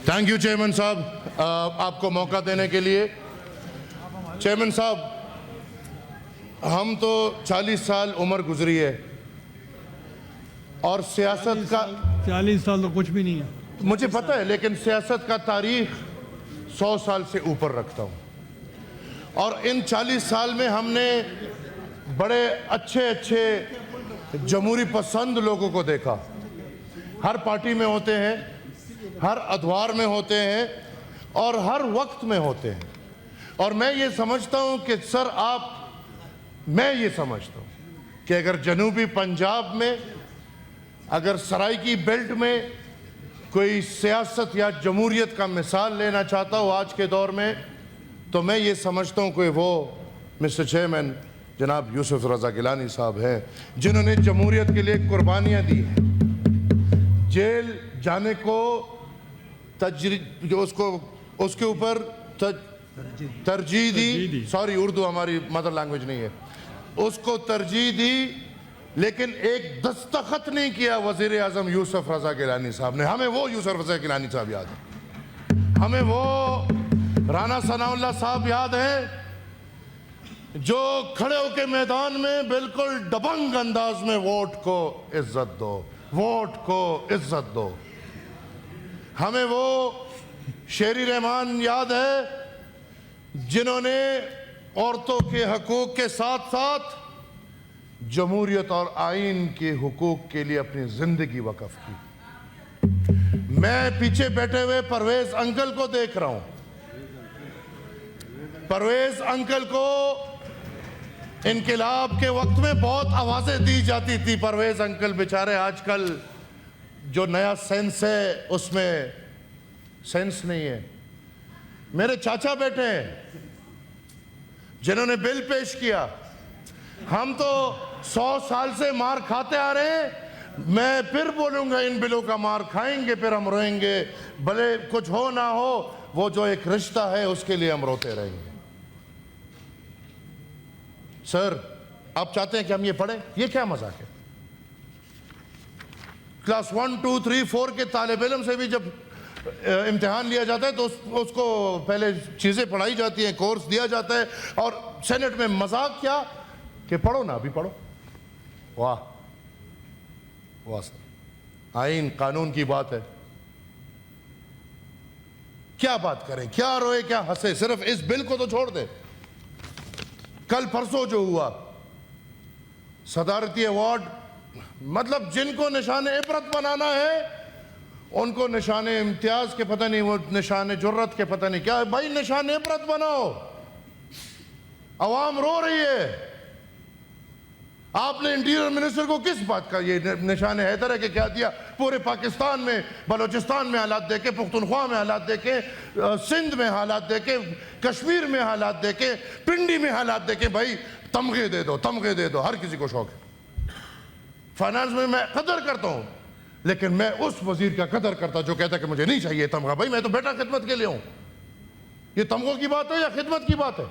Thank you chairman صاحب آپ کو موقع دینے کے لیے. چیئرمین صاحب ہم تو 40 سال عمر گزری ہے اور سیاست کا 40 سال تو کچھ بھی نہیں ہے مجھے پتہ ہے، لیکن سیاست کا تاریخ 100 سال سے اوپر رکھتا ہوں. اور ان 40 سال میں ہم نے بڑے اچھے جمہوری پسند لوگوں کو دیکھا. ہر پارٹی میں ہوتے ہیں، ہر ادوار میں ہوتے ہیں اور ہر وقت میں ہوتے ہیں. اور میں یہ سمجھتا ہوں کہ سر میں یہ سمجھتا ہوں کہ اگر جنوبی پنجاب میں، اگر سرائیکی بیلٹ میں کوئی سیاست یا جمہوریت کا مثال لینا چاہتا ہو آج کے دور میں، تو میں یہ سمجھتا ہوں کہ وہ مسٹر چیئرمین جناب یوسف رضا گیلانی صاحب ہیں، جنہوں نے جمہوریت کے لیے قربانیاں دی ہیں. جیل جانے کو اس کے اوپر ترجیح دی، سوری اردو ہماری مدر لینگویج نہیں ہے، اس کو ترجیح دی، لیکن ایک دستخط نہیں کیا وزیر اعظم یوسف رضا گیلانی صاحب نے. ہمیں وہ یوسف رضا گیلانی صاحب یاد ہیں، ہمیں وہ رانا ثناء اللہ صاحب یاد ہیں جو کھڑے ہو کے میدان میں بالکل دبنگ انداز میں ووٹ کو عزت دو، ووٹ کو عزت دو. ہمیں وہ شیری رحمان یاد ہے جنہوں نے عورتوں کے حقوق کے ساتھ ساتھ جمہوریت اور آئین کے حقوق کے لیے اپنی زندگی وقف کی. میں پیچھے بیٹھے ہوئے پرویز انکل کو دیکھ رہا ہوں. پرویز انکل کو انقلاب کے وقت میں بہت آوازیں دی جاتی تھی. پرویز انکل بیچارے آج کل جو نیا سینس ہے اس میں سینس نہیں ہے. میرے چاچا بیٹھے ہیں جنہوں نے بل پیش کیا. ہم تو 100 سال سے مار کھاتے آ رہے ہیں. میں پھر بولوں گا ان بلوں کا مار کھائیں گے، پھر ہم روئیں گے، بھلے کچھ ہو نہ ہو. وہ جو ایک رشتہ ہے اس کے لیے ہم روتے رہیں گے. سر آپ چاہتے ہیں کہ ہم یہ پڑھیں؟ یہ کیا مذاق ہے؟ کلاس 1 2 3 4 کے طالب علم سے بھی جب امتحان لیا جاتا ہے تو اس کو پہلے چیزیں پڑھائی جاتی ہیں، کورس دیا جاتا ہے، اور سینٹ میں مذاق کیا کہ پڑھو نا، ابھی پڑھو. واہ واہ سر، آئین قانون کی بات ہے. کیا بات کریں، کیا روئے کیا ہنسے. صرف اس بل کو تو چھوڑ دے. کل پرسوں جو ہوا صدارتی ایوارڈ، مطلب جن کو نشان عبرت بنانا ہے ان کو نشان امتیاز کے پتہ نہیں، وہ نشان جرت کے پتہ نہیں کیا. بھائی نشان عبرت بناؤ. عوام رو رہی ہے. آپ نے انٹیریئر منسٹر کو کس بات کا یہ نشان حیدر ہے کہ کیا دیا؟ پورے پاکستان میں، بلوچستان میں حالات دیکھے، پختونخوا میں حالات دیکھے، سندھ میں حالات دیکھے، کشمیر میں حالات دیکھے، پنڈی میں حالات دیکھے. بھائی تمغے دے دو، تمغے دے دو. ہر کسی کو شوق ہے. فائنانس میں قدر کرتا ہوں، لیکن میں اس وزیر کا قدر کرتا جو کہتا کہ مجھے نہیں چاہیے تمغہ. بھائی میں تو بیٹا خدمت کے لیے ہوں. یہ تمغوں کی بات ہے یا خدمت کی بات ہے؟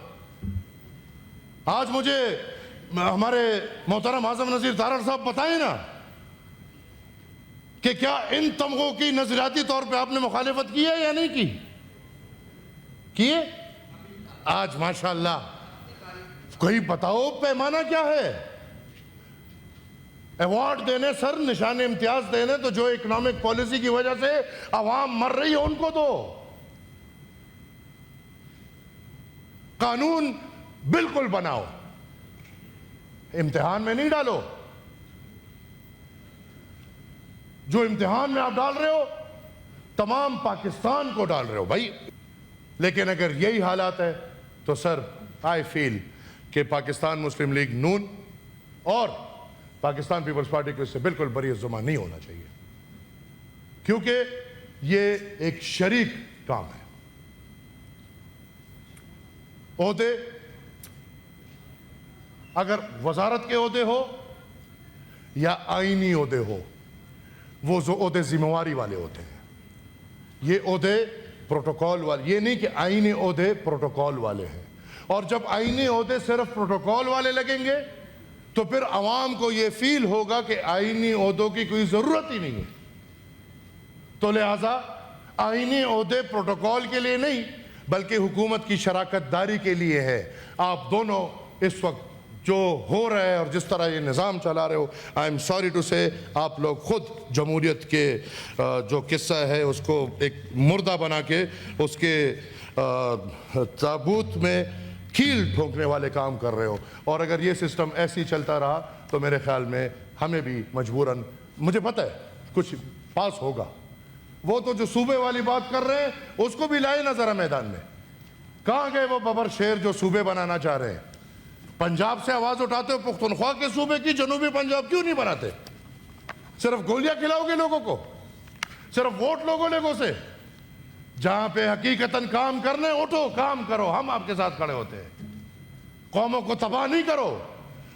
آج مجھے ہمارے محترم اعظم نذیر تارڑ صاحب بتائیں نا کہ کیا ان تمغوں کی نظریاتی طور پہ آپ نے مخالفت کی ہے یا نہیں کی؟ کیے؟ آج ماشاءاللہ کوئی بتاؤ پیمانہ کیا ہے؟ ایوارڈ دینے سر، نشان امتیاز دینے تو جو اکنامک پالیسی کی وجہ سے عوام مر رہی ہے ان کو دو. قانون بالکل بناؤ، امتحان میں نہیں ڈالو. جو امتحان میں آپ ڈال رہے ہو تمام پاکستان کو ڈال رہے ہو بھائی. لیکن اگر یہی حالات ہے تو سر آئی فیل کہ پاکستان مسلم لیگ نون اور پاکستان پیپلز پارٹی کو اس سے بالکل بری الزماں نہیں ہونا چاہیے، کیونکہ یہ ایک شریک کام ہے. عہدے اگر وزارت کے عہدے ہو یا آئینی عہدے ہو، وہ عہدے ذمہ واری والے ہوتے ہیں. یہ عہدے پروٹوکول والے، یہ نہیں کہ آئینی عہدے پروٹوکول والے ہیں. اور جب آئینی عہدے صرف پروٹوکول والے لگیں گے تو پھر عوام کو یہ فیل ہوگا کہ آئینی عہدوں کی کوئی ضرورت ہی نہیں ہے. تو لہٰذا آئینی عہدے پروٹوکول کے لیے نہیں بلکہ حکومت کی شراکت داری کے لیے ہے. آپ دونوں اس وقت جو ہو رہا ہے اور جس طرح یہ نظام چلا رہے ہو, آئی ایم سوری ٹو سے, آپ لوگ خود جمہوریت کے جو قصہ ہے اس کو ایک مردہ بنا کے اس کے تابوت میں کیل ٹھونکنے والے کام کر رہے ہو. اور اگر یہ سسٹم ایسے ہی چلتا رہا تو میرے خیال میں ہمیں بھی مجبوراً, مجھے پتہ ہے کچھ پاس ہوگا. وہ تو جو صوبے والی بات کر رہے ہیں اس کو بھی لائے نہ ذرا میدان میں. کہاں گئے وہ ببر شیر جو صوبے بنانا چاہ رہے ہیں؟ پنجاب سے آواز اٹھاتے ہو پختونخوا کے صوبے کی, جنوبی پنجاب کیوں نہیں بناتے؟ صرف گولیاں کھلاؤ گے لوگوں کو؟ صرف ووٹ لوگوں لوگوں سے؟ جہاں پہ حقیقتاً کام کرنے, اٹھو کام کرو, ہم آپ کے ساتھ کھڑے ہوتے ہیں. قوموں کو تباہ نہیں کرو,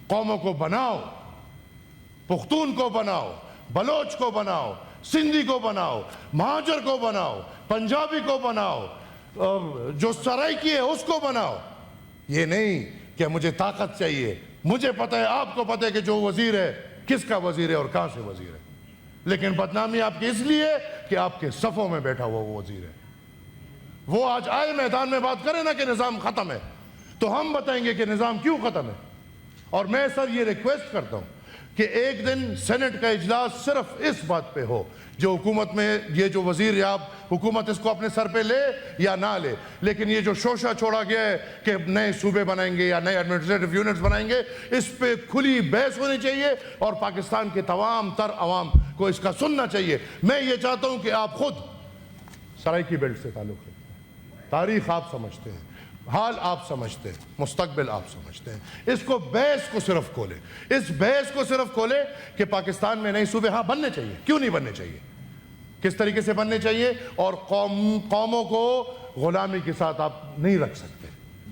قوموں کو بناؤ. پختون کو بناؤ, بلوچ کو بناؤ, سندھی کو بناؤ, مہاجر کو بناؤ, پنجابی کو بناؤ, جو سرائکی ہے اس کو بناؤ. یہ نہیں کہ مجھے طاقت چاہیے. مجھے پتہ ہے, آپ کو پتہ ہے کہ جو وزیر ہے کس کا وزیر ہے اور کہاں سے وزیر ہے, لیکن بدنامی آپ کی اس لیے کہ آپ کے صفوں میں بیٹھا ہوا وہ وزیر ہے. وہ آج آئے میدان میں بات کرے نا کہ نظام ختم ہے, تو ہم بتائیں گے کہ نظام کیوں ختم ہے. اور میں سر یہ ریکویسٹ کرتا ہوں کہ ایک دن سینٹ کا اجلاس صرف اس بات پہ ہو, جو حکومت میں یہ جو وزیر یاب حکومت اس کو اپنے سر پہ لے یا نہ لے, لیکن یہ جو شوشہ چھوڑا گیا ہے کہ نئے صوبے بنائیں گے یا نئے ایڈمنسٹریٹو یونٹس بنائیں گے, اس پہ کھلی بحث ہونی چاہیے اور پاکستان کے تمام تر عوام کو اس کا سننا چاہیے. میں یہ چاہتا ہوں کہ آپ خود سرائکی بیلٹ سے تعلق رکھتے ہیں, تاریخ آپ سمجھتے ہیں, حال آپ سمجھتے ہیں, مستقبل آپ سمجھتے ہیں. اس کو بحث کو صرف کھولے, اس بحث کو صرف کھولے کہ پاکستان میں نئے صوبے ہاں بننے چاہیے, کیوں نہیں بننے چاہیے, کس طریقے سے بننے چاہیے, اور قوموں کو غلامی کے ساتھ آپ نہیں رکھ سکتے,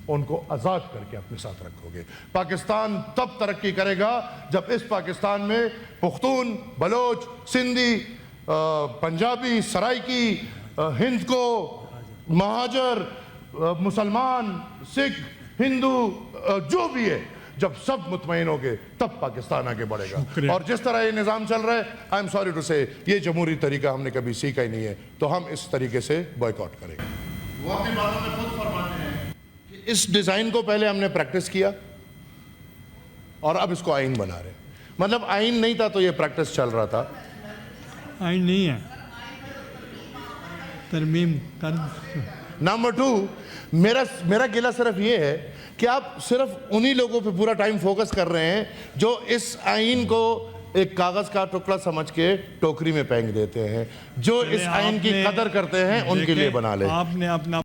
ان کو آزاد کر کے اپنے ساتھ رکھو گے. پاکستان تب ترقی کرے گا جب اس پاکستان میں پختون, بلوچ, سندھی, پنجابی, سرائکی, ہند کو, مہاجر, مسلمان, سکھ, ہندو, جو بھی ہے, جب سب مطمئن ہو گے تب پاکستان آگے بڑھے گا. اور جس طرح یہ نظام چل رہا ہے, آئی ایم سوری ٹو سے, یہ جمہوری طریقہ ہم نے کبھی سیکھا ہی نہیں ہے, تو ہم اس طریقے سے بائیکاٹ کریں گے. وہ اپنی باتوں میں خود فرماتے ہیں کہ اس ڈیزائن کو پہلے ہم نے پریکٹس کیا اور اب اس کو آئین بنا رہے ہیں. مطلب آئین نہیں تھا تو یہ پریکٹس چل رہا تھا. آئین نہیں ہے, ترمیم کر. نمبر 2, میرا گلہ صرف یہ ہے کہ آپ صرف انہی لوگوں پہ پورا ٹائم فوکس کر رہے ہیں جو اس آئین کو ایک کاغذ کا ٹکڑا سمجھ کے ٹوکری میں پھینک دیتے ہیں. جو اس آئین کی قدر کرتے ہیں ان کے لیے بنا لے. آپ نے اپنا